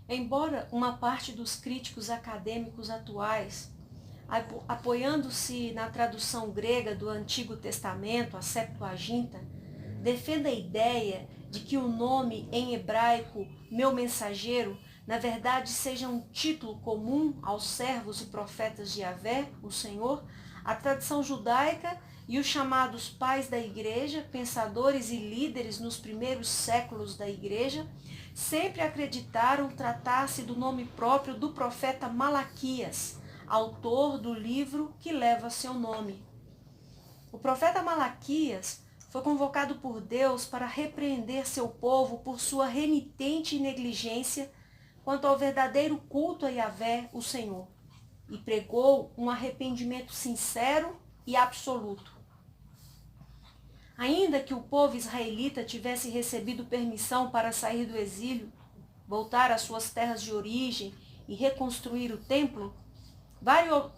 Embora uma parte dos críticos acadêmicos atuais, apoiando-se na tradução grega do Antigo Testamento, a Septuaginta, defenda a ideia de que o nome em hebraico, meu mensageiro, na verdade seja um título comum aos servos e profetas de Yahvé, o Senhor, a tradição judaica e os chamados pais da igreja, pensadores e líderes nos primeiros séculos da igreja, sempre acreditaram tratar-se do nome próprio do profeta Malaquias, autor do livro que leva seu nome. O profeta Malaquias foi convocado por Deus para repreender seu povo por sua renitente negligência quanto ao verdadeiro culto a Yahvé, o Senhor, e pregou um arrependimento sincero e absoluto. Ainda que o povo israelita tivesse recebido permissão para sair do exílio, voltar às suas terras de origem e reconstruir o templo,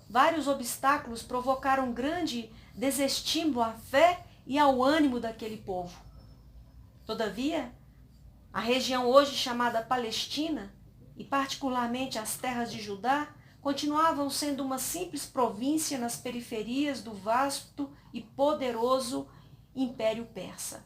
vários obstáculos provocaram grande desestímulo à fé e ao ânimo daquele povo. Todavia, a região hoje chamada Palestina, e particularmente as terras de Judá, continuavam sendo uma simples província nas periferias do vasto e poderoso Império Persa.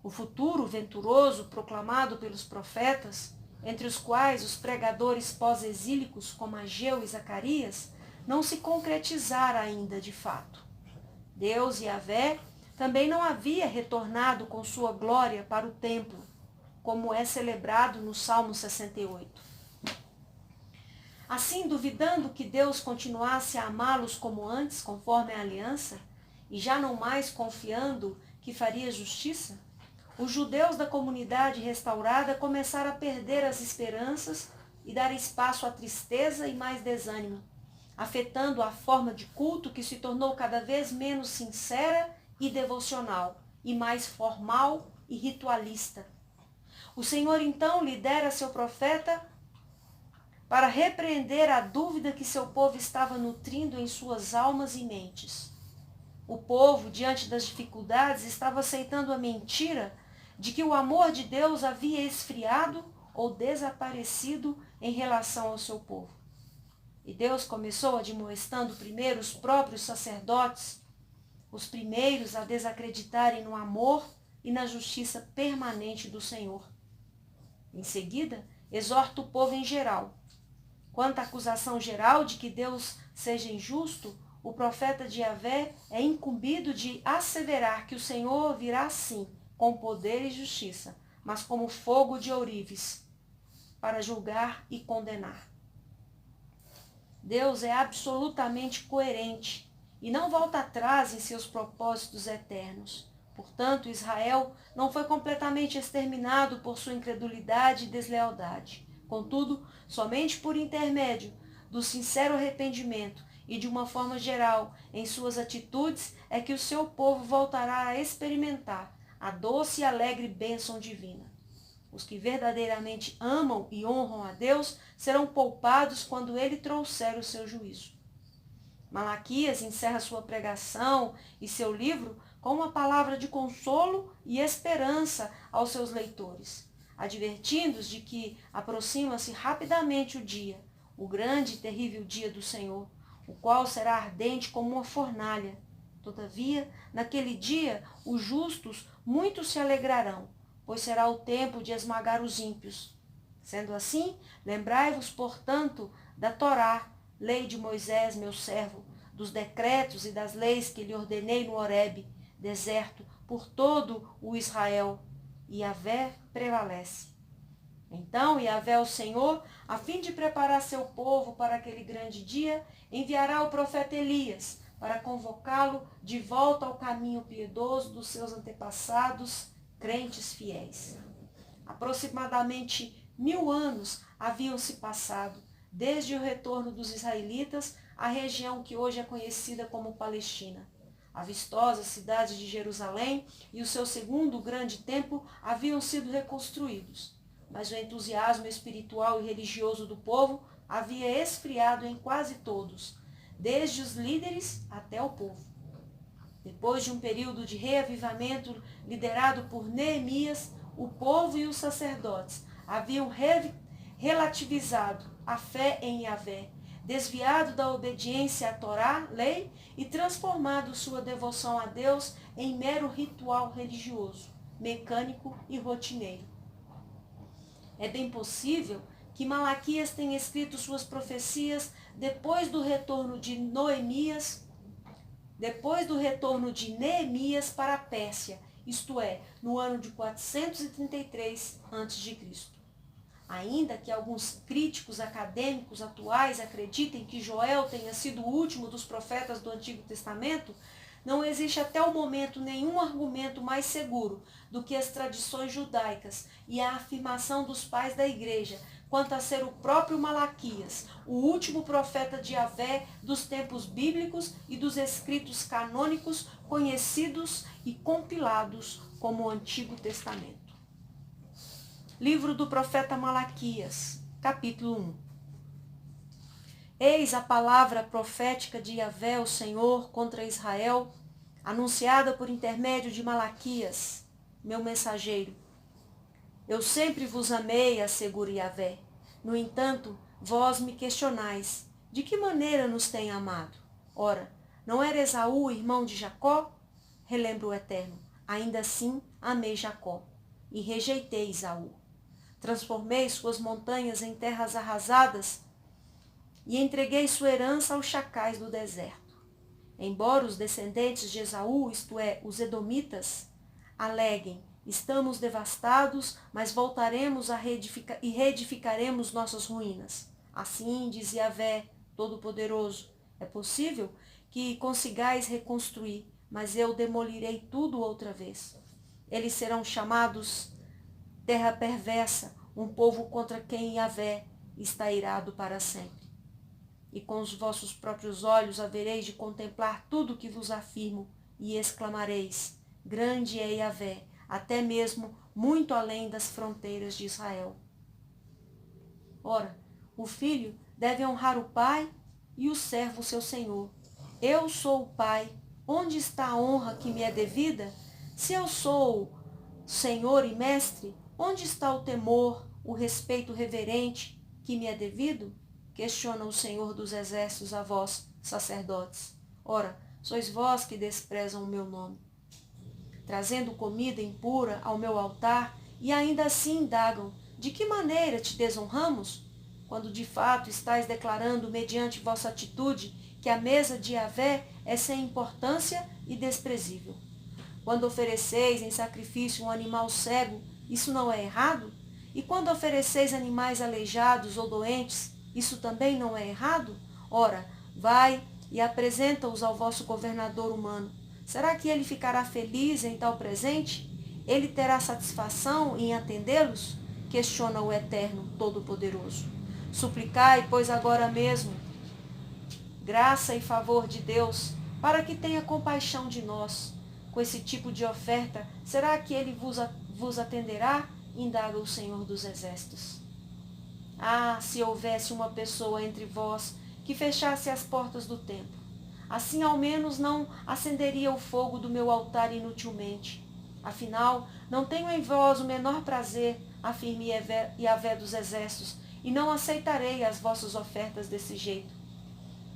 O futuro venturoso proclamado pelos profetas, entre os quais os pregadores pós-exílicos como Ageu e Zacarias, não se concretizara ainda de fato. Deus, Yahvé, também não havia retornado com sua glória para o templo, como é celebrado no Salmo 68. Assim, duvidando que Deus continuasse a amá-los como antes, conforme a aliança, e já não mais confiando que faria justiça, os judeus da comunidade restaurada começaram a perder as esperanças e dar espaço à tristeza e mais desânimo, afetando a forma de culto que se tornou cada vez menos sincera e devocional, e mais formal e ritualista. O Senhor então lidera seu profeta para repreender a dúvida que seu povo estava nutrindo em suas almas e mentes. O povo, diante das dificuldades, estava aceitando a mentira de que o amor de Deus havia esfriado ou desaparecido em relação ao seu povo. E Deus começou admoestando primeiro os próprios sacerdotes, os primeiros a desacreditarem no amor e na justiça permanente do Senhor. Em seguida, exorta o povo em geral. Quanto à acusação geral de que Deus seja injusto, o profeta de Yahvé é incumbido de asseverar que o Senhor virá sim, com poder e justiça, mas como fogo de ourives, para julgar e condenar. Deus é absolutamente coerente e não volta atrás em seus propósitos eternos. Portanto, Israel não foi completamente exterminado por sua incredulidade e deslealdade. Contudo, somente por intermédio do sincero arrependimento e de uma forma geral em suas atitudes é que o seu povo voltará a experimentar a doce e alegre bênção divina. Os que verdadeiramente amam e honram a Deus serão poupados quando ele trouxer o seu juízo. Malaquias encerra sua pregação e seu livro com uma palavra de consolo e esperança aos seus leitores, advertindo-os de que aproxima-se rapidamente o dia, o grande e terrível dia do Senhor, o qual será ardente como uma fornalha. Todavia, naquele dia, os justos muito se alegrarão, pois será o tempo de esmagar os ímpios. Sendo assim, lembrai-vos, portanto, da Torá, lei de Moisés, meu servo, dos decretos e das leis que lhe ordenei no Horebe, deserto, por todo o Israel. E Yahvé prevalece. Então Yahvé, o Senhor, a fim de preparar seu povo para aquele grande dia, enviará o profeta Elias para convocá-lo de volta ao caminho piedoso dos seus antepassados, crentes fiéis. Aproximadamente 1000 anos haviam se passado desde o retorno dos israelitas à região que hoje é conhecida como Palestina. A vistosa cidade de Jerusalém e o seu segundo grande templo haviam sido reconstruídos, mas o entusiasmo espiritual e religioso do povo havia esfriado em quase todos, desde os líderes até o povo. Depois de um período de reavivamento liderado por Neemias, o povo e os sacerdotes haviam relativizado a fé em Yahvé, desviado da obediência à Torá, lei, e transformado sua devoção a Deus em mero ritual religioso, mecânico e rotineiro. É bem possível que Malaquias tenha escrito suas profecias depois do retorno de Neemias para a Pérsia, isto é, no ano de 433 a.C. Ainda que alguns críticos acadêmicos atuais acreditem que Joel tenha sido o último dos profetas do Antigo Testamento, não existe até o momento nenhum argumento mais seguro do que as tradições judaicas e a afirmação dos pais da igreja quanto a ser o próprio Malaquias, o último profeta de Yahvé dos tempos bíblicos e dos escritos canônicos conhecidos e compilados como o Antigo Testamento. Livro do profeta Malaquias, capítulo 1. Eis a palavra profética de Yahvé, o Senhor, contra Israel, anunciada por intermédio de Malaquias, meu mensageiro. Eu sempre vos amei, assegura Yahvé. No entanto, vós me questionais, de que maneira nos tem amado? Ora, não era Esaú, irmão de Jacó? Relembra o Eterno. Ainda assim, amei Jacó e rejeitei Esaú. Transformei suas montanhas em terras arrasadas e entreguei sua herança aos chacais do deserto. Embora os descendentes de Esaú, isto é, os edomitas, aleguem, estamos devastados, mas voltaremos e reedificaremos nossas ruínas. Assim diz Yahvé, Todo-Poderoso, é possível que consigais reconstruir, mas eu demolirei tudo outra vez. Eles serão chamados terra perversa, um povo contra quem Yahvé está irado para sempre. E com os vossos próprios olhos havereis de contemplar tudo o que vos afirmo, e exclamareis, grande é Yahvé, até mesmo muito além das fronteiras de Israel. Ora, o filho deve honrar o pai e o servo seu senhor. Eu sou o pai, onde está a honra que me é devida? Se eu sou senhor e mestre, onde está o temor, o respeito reverente que me é devido? Questiona o Senhor dos Exércitos a vós, sacerdotes. Ora, sois vós que desprezam o meu nome, trazendo comida impura ao meu altar, e ainda assim indagam, de que maneira te desonramos? Quando de fato estáis declarando, mediante vossa atitude, que a mesa de Yahvé é sem importância e desprezível. Quando ofereceis em sacrifício um animal cego, isso não é errado? E quando ofereceis animais aleijados ou doentes, isso também não é errado? Ora, vai e apresenta-os ao vosso governador humano. Será que ele ficará feliz em tal presente? Ele terá satisfação em atendê-los? Questiona o Eterno Todo-Poderoso. Suplicai, pois agora mesmo, graça e favor de Deus, para que tenha compaixão de nós. Com esse tipo de oferta, será que ele vos atenderá? Indaga o Senhor dos Exércitos. Ah, se houvesse uma pessoa entre vós que fechasse as portas do templo. Assim ao menos não acenderia o fogo do meu altar inutilmente. Afinal, não tenho em vós o menor prazer, afirme Yahvé dos Exércitos, e não aceitarei as vossas ofertas desse jeito.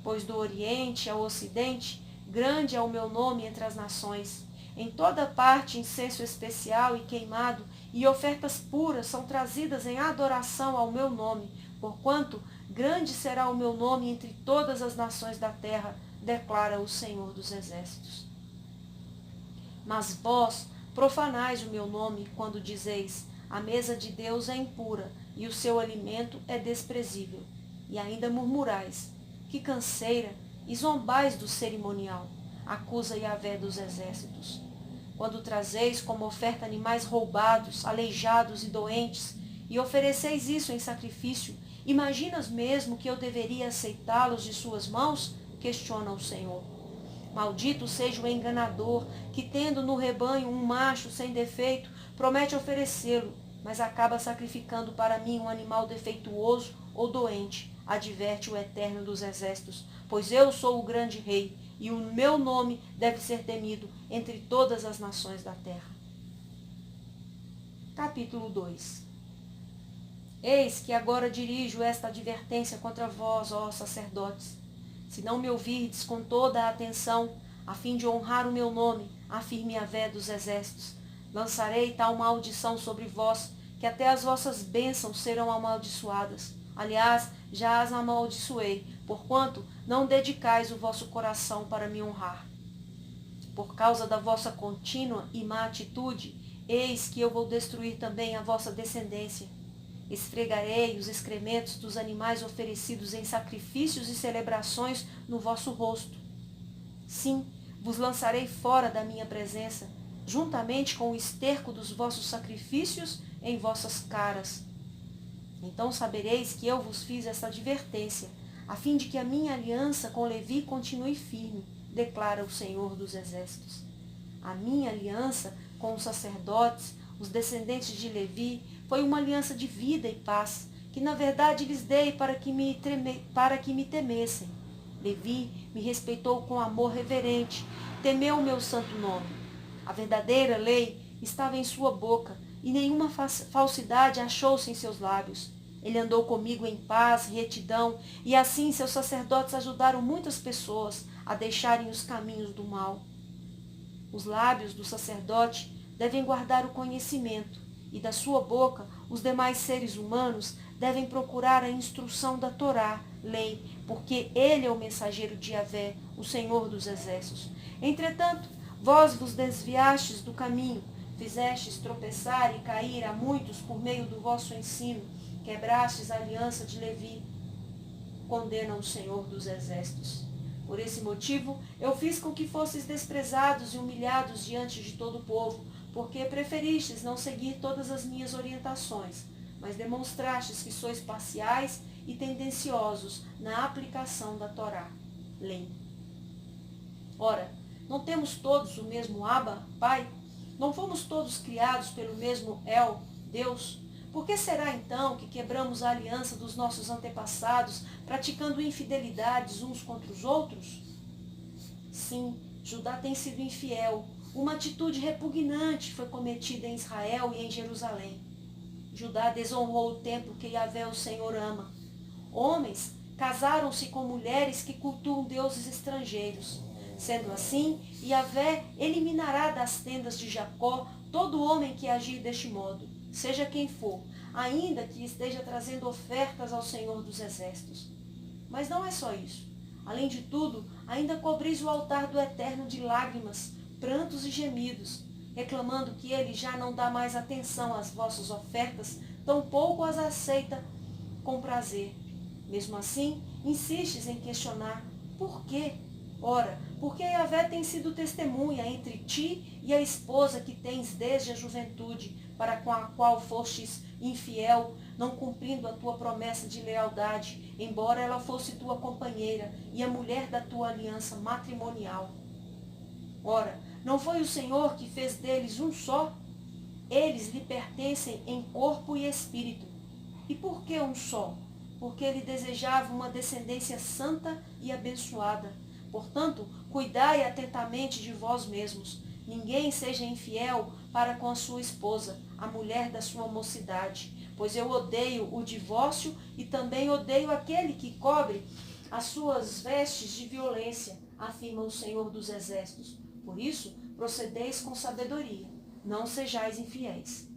Pois do Oriente ao Ocidente, grande é o meu nome entre as nações. Em toda parte, incenso especial e queimado e ofertas puras são trazidas em adoração ao meu nome, porquanto grande será o meu nome entre todas as nações da terra, declara o Senhor dos Exércitos. Mas vós profanais o meu nome quando dizeis, a mesa de Deus é impura e o seu alimento é desprezível. E ainda murmurais, que canseira, e zombais do cerimonial, acusa Yahvé dos Exércitos. Quando trazeis como oferta animais roubados, aleijados e doentes, e ofereceis isso em sacrifício, imaginas mesmo que eu deveria aceitá-los de suas mãos? Questiona o Senhor. Maldito seja o enganador, que tendo no rebanho um macho sem defeito, promete oferecê-lo, mas acaba sacrificando para mim um animal defeituoso ou doente, adverte o Eterno dos Exércitos, pois eu sou o grande rei, e o meu nome deve ser temido entre todas as nações da terra. Capítulo 2. Eis que agora dirijo esta advertência contra vós, ó sacerdotes. Se não me ouvirdes com toda a atenção, a fim de honrar o meu nome, afirme Yahvé dos exércitos, lançarei tal maldição sobre vós, que até as vossas bênçãos serão amaldiçoadas. Aliás, já as amaldiçoei, porquanto não dedicais o vosso coração para me honrar. Por causa da vossa contínua e má atitude, eis que eu vou destruir também a vossa descendência. Esfregarei os excrementos dos animais oferecidos em sacrifícios e celebrações no vosso rosto. Sim, vos lançarei fora da minha presença, juntamente com o esterco dos vossos sacrifícios em vossas caras. Então sabereis que eu vos fiz esta advertência, a fim de que a minha aliança com Levi continue firme, declara o Senhor dos Exércitos. A minha aliança com os sacerdotes, os descendentes de Levi, foi uma aliança de vida e paz, que na verdade lhes dei para que me temessem. Levi me respeitou com amor reverente, temeu o meu santo nome. A verdadeira lei estava em sua boca, e nenhuma falsidade achou-se em seus lábios. Ele andou comigo em paz e retidão, e assim seus sacerdotes ajudaram muitas pessoas a deixarem os caminhos do mal. Os lábios do sacerdote devem guardar o conhecimento, e da sua boca os demais seres humanos devem procurar a instrução da Torá, lei, porque ele é o mensageiro de Yahvé, o Senhor dos Exércitos. Entretanto, vós vos desviastes do caminho, fizestes tropeçar e cair a muitos por meio do vosso ensino, quebrastes a aliança de Levi, condena o Senhor dos Exércitos. Por esse motivo, eu fiz com que fosseis desprezados e humilhados diante de todo o povo, porque preferistes não seguir todas as minhas orientações, mas demonstrastes que sois parciais e tendenciosos na aplicação da Torá, lei. Ora, não temos todos o mesmo Abba, Pai? Não fomos todos criados pelo mesmo El, Deus? Por que será então que quebramos a aliança dos nossos antepassados, praticando infidelidades uns contra os outros? Sim, Judá tem sido infiel. Uma atitude repugnante foi cometida em Israel e em Jerusalém. Judá desonrou o templo que Yahvé, o Senhor, ama. Homens casaram-se com mulheres que cultuam deuses estrangeiros. Sendo assim, Yahvé eliminará das tendas de Jacó todo homem que agir deste modo, seja quem for, ainda que esteja trazendo ofertas ao Senhor dos Exércitos. Mas não é só isso. Além de tudo, ainda cobris o altar do Eterno de lágrimas, prantos e gemidos, reclamando que ele já não dá mais atenção às vossas ofertas, tampouco as aceita com prazer. Mesmo assim, insistes em questionar: por quê? Ora, porque Yahvé tem sido testemunha entre ti e a esposa que tens desde a juventude, para com a qual fostes infiel, não cumprindo a tua promessa de lealdade, embora ela fosse tua companheira e a mulher da tua aliança matrimonial. Ora, não foi o Senhor que fez deles um só? Eles lhe pertencem em corpo e espírito. E por que um só? Porque ele desejava uma descendência santa e abençoada. Portanto, cuidai atentamente de vós mesmos. Ninguém seja infiel para com a sua esposa, a mulher da sua mocidade, pois eu odeio o divórcio e também odeio aquele que cobre as suas vestes de violência, afirma o Senhor dos Exércitos. Por isso, procedeis com sabedoria, não sejais infiéis.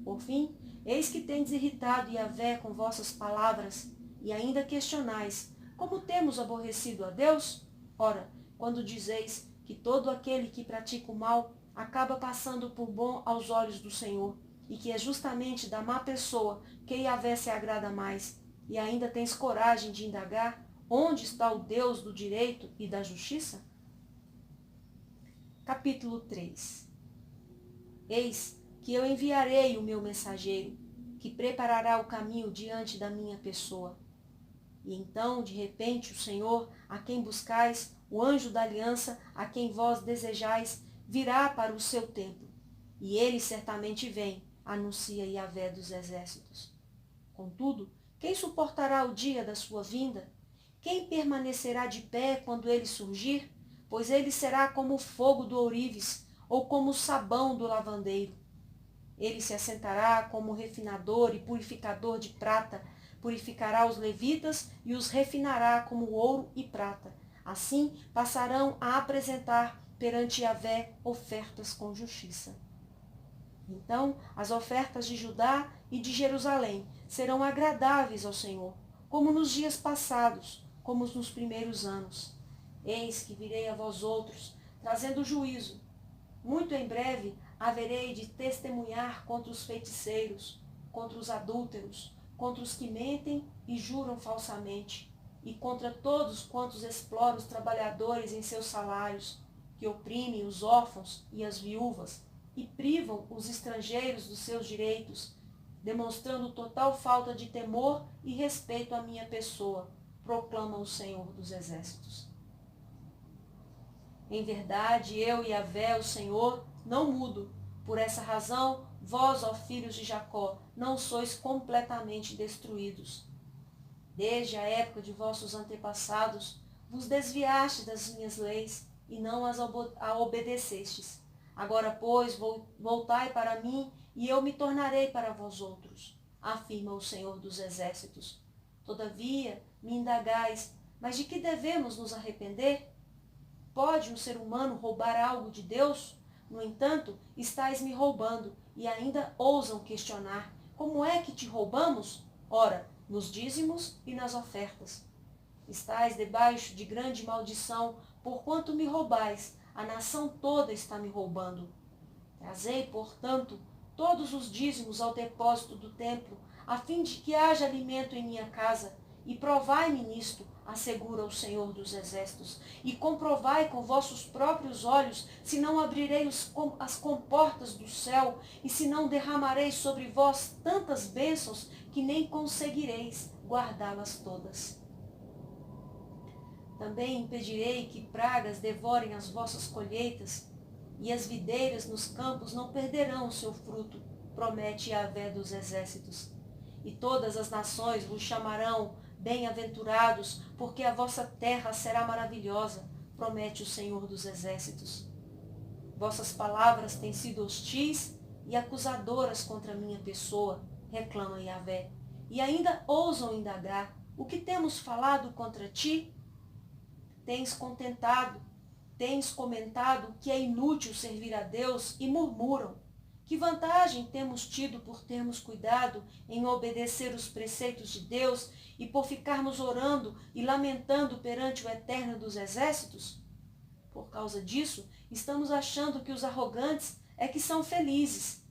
Por fim, eis que tendes irritado Yahvé com vossas palavras, e ainda questionais: como temos aborrecido a Deus? Ora, quando dizeis que todo aquele que pratica o mal acaba passando por bom aos olhos do Senhor, e que é justamente da má pessoa que Yahvé se agrada mais, e ainda tens coragem de indagar onde está o Deus do direito e da justiça? Capítulo 3. Eis que eu enviarei o meu mensageiro, que preparará o caminho diante da minha pessoa. E então, de repente, o Senhor, a quem buscais, o anjo da aliança, a quem vós desejais, virá para o seu templo. E ele certamente vem, anuncia Yahvé dos Exércitos. Contudo, quem suportará o dia da sua vinda? Quem permanecerá de pé quando ele surgir? Pois ele será como o fogo do ourives, ou como o sabão do lavandeiro. Ele se assentará como refinador e purificador de prata, purificará os levitas e os refinará como ouro e prata. Assim passarão a apresentar perante Yahvé ofertas com justiça. Então as ofertas de Judá e de Jerusalém serão agradáveis ao Senhor, como nos dias passados, como nos primeiros anos. Eis que virei a vós outros, trazendo juízo. Muito em breve haverei de testemunhar contra os feiticeiros, contra os adúlteros, contra os que mentem e juram falsamente, e contra todos quantos exploram os trabalhadores em seus salários, que oprimem os órfãos e as viúvas, e privam os estrangeiros dos seus direitos, demonstrando total falta de temor e respeito à minha pessoa, proclama o Senhor dos Exércitos. Em verdade, eu, Yahvé, o Senhor, não mudo. Por essa razão, vós, ó filhos de Jacó, não sois completamente destruídos. Desde a época de vossos antepassados, vos desviastes das minhas leis e não as obedecestes. Agora, pois, voltai para mim e eu me tornarei para vós outros, afirma o Senhor dos Exércitos. Todavia, me indagais, mas de que devemos nos arrepender? Pode um ser humano roubar algo de Deus? No entanto, estáis me roubando e ainda ousam questionar. Como é que te roubamos? Ora, nos dízimos e nas ofertas. Estais debaixo de grande maldição, porquanto me roubais. A nação toda está me roubando. Trazei, portanto, todos os dízimos ao depósito do templo, a fim de que haja alimento em minha casa, e provai-me nisto, assegura o Senhor dos Exércitos, e comprovai com vossos próprios olhos, se não abrirei as comportas do céu, e se não derramarei sobre vós tantas bênçãos, que nem conseguireis guardá-las todas. Também impedirei que pragas devorem as vossas colheitas, e as videiras nos campos não perderão o seu fruto, promete Yahvé dos Exércitos. E todas as nações vos chamarão bem-aventurados, porque a vossa terra será maravilhosa, promete o Senhor dos Exércitos. Vossas palavras têm sido hostis e acusadoras contra a minha pessoa, reclama Yahvé, e ainda ousam indagar: o que temos falado contra ti? Tens comentado que é inútil servir a Deus e murmuram: que vantagem temos tido por termos cuidado em obedecer os preceitos de Deus e por ficarmos orando e lamentando perante o Eterno dos Exércitos? Por causa disso, estamos achando que os arrogantes é que são felizes,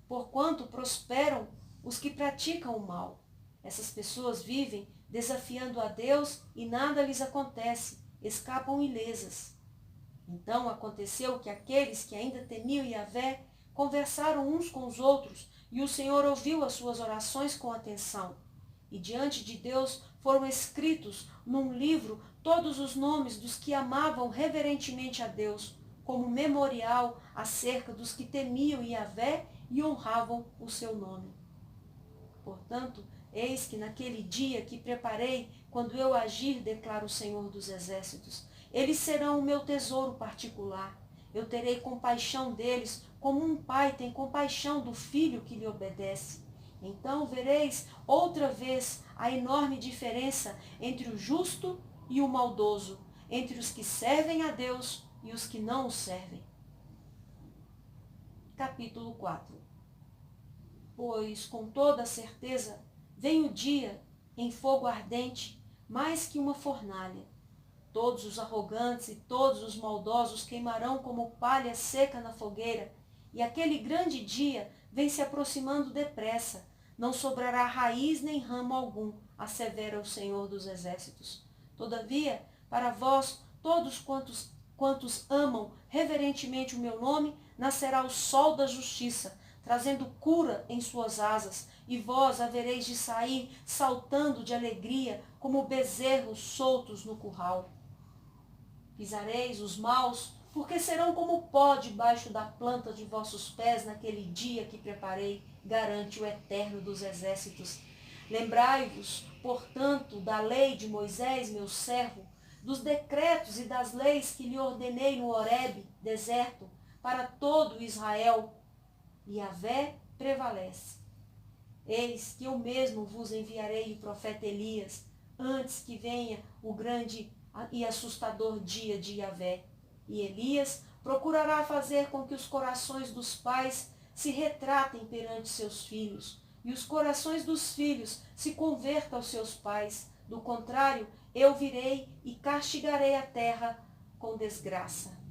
porquanto prosperam os que praticam o mal. Essas pessoas vivem desafiando a Deus e nada lhes acontece, escapam ilesas. Então aconteceu que aqueles que ainda temiam Yahvé conversaram uns com os outros, e o Senhor ouviu as suas orações com atenção. E diante de Deus foram escritos num livro todos os nomes dos que amavam reverentemente a Deus, como memorial acerca dos que temiam Yahvé e honravam o seu nome. Portanto, eis que naquele dia que preparei, quando eu agir, declara o Senhor dos Exércitos, eles serão o meu tesouro particular. Eu terei compaixão deles, como um pai tem compaixão do filho que lhe obedece. Então vereis outra vez a enorme diferença entre o justo e o maldoso, entre os que servem a Deus e os que não o servem. Capítulo 4. Pois, com toda certeza, vem o dia em fogo ardente, mais que uma fornalha. Todos os arrogantes e todos os maldosos queimarão como palha seca na fogueira, e aquele grande dia vem se aproximando depressa. Não sobrará raiz nem ramo algum, assevera o Senhor dos Exércitos. Todavia, para vós, todos quantos amam reverentemente o meu nome, nascerá o sol da justiça, trazendo cura em suas asas, e vós havereis de sair saltando de alegria, como bezerros soltos no curral. Pisareis os maus, porque serão como pó debaixo da planta de vossos pés naquele dia que preparei, garante o Eterno dos Exércitos. Lembrai-vos, portanto, da lei de Moisés, meu servo, dos decretos e das leis que lhe ordenei no Horebe, deserto, para todo Israel. e Yahvé prevalece. Eis que eu mesmo vos enviarei o profeta Elias, antes que venha o grande e assustador dia de Yahvé. E Elias procurará fazer com que os corações dos pais se retratem perante seus filhos, e os corações dos filhos se convertam aos seus pais. Do contrário, eu virei e castigarei a terra com desgraça.